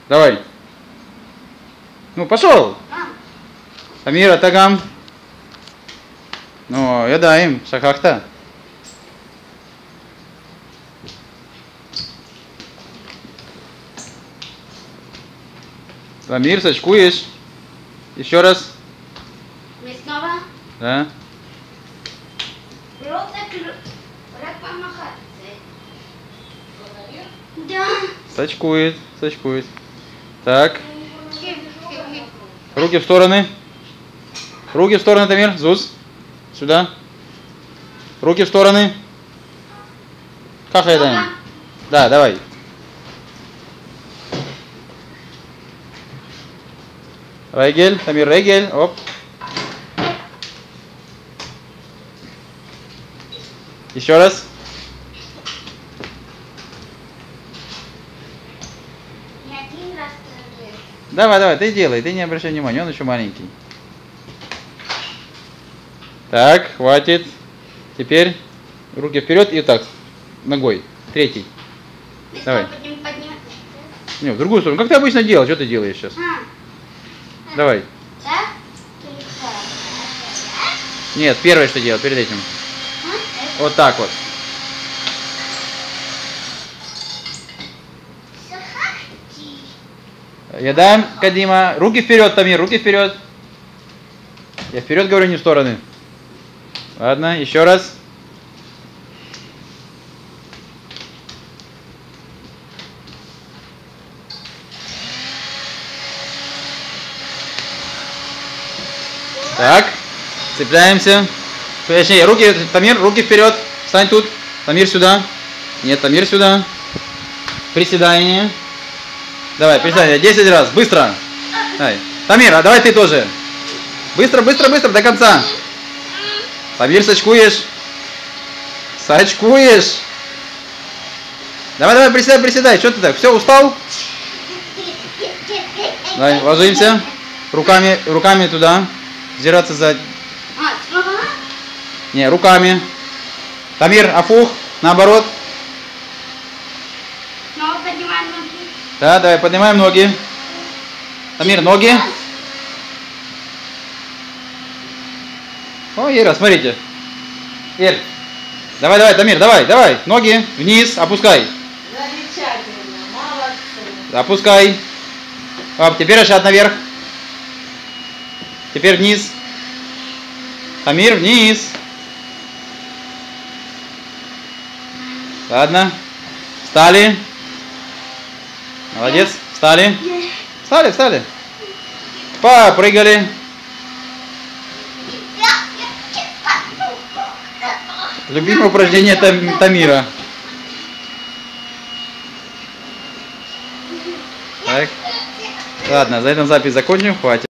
Давай. Ну, пошел. Тамир, Атагам. Ну, ядаем. Шахахта. Тамир, сачкуешь. Еще раз. Мы снова? Да. Да. Сачкует, сачкует. Так. Руки в стороны. Руки в стороны, Тамир. Зуз. Сюда. Руки в стороны. Как это? Да, давай. Регель, Тамир, Регель. Оп. Еще раз. Давай, давай, ты делай, ты не обращай внимания, он еще маленький. Так, хватит. Теперь руки вперед и так, ногой. Третий. Давай. Не, в другую сторону. Как ты обычно делаешь? Что ты делаешь сейчас? Давай. Нет, первое, что делать перед этим. Вот так вот. Ядаем, Кадима. Руки вперед, Тамир, руки вперед. Я вперед говорю, не в стороны. Ладно, еще раз. Так, цепляемся. Точнее, руки, Тамир, руки вперед. Встань тут. Тамир сюда. Нет, Тамир сюда. Приседание. Давай, приседание. 10 раз. Быстро. Давай. Тамир, а давай ты тоже. Быстро, быстро, быстро, до конца. Тамир, сачкуешь. Сачкуешь. Давай, давай, приседай, приседай. Что ты так? Все, устал? Давай, ложимся. Руками туда. Взираться за... Не, руками. Тамир, афух. Наоборот. Снова поднимаем ноги. Да, давай, поднимаем ноги. Тамир, ноги. О, Ира, смотрите. Ир. Давай, давай, Тамир, давай, давай. Ноги вниз, опускай. Замечательно, молодцы. Опускай. Оп, теперь шаг наверх. Теперь вниз. Тамир, вниз. Ладно. Встали. Молодец. Встали. Встали, встали. Попрыгали. Любимое упражнение Тамира. Так. Ладно, за этом запись закончим. Хватит.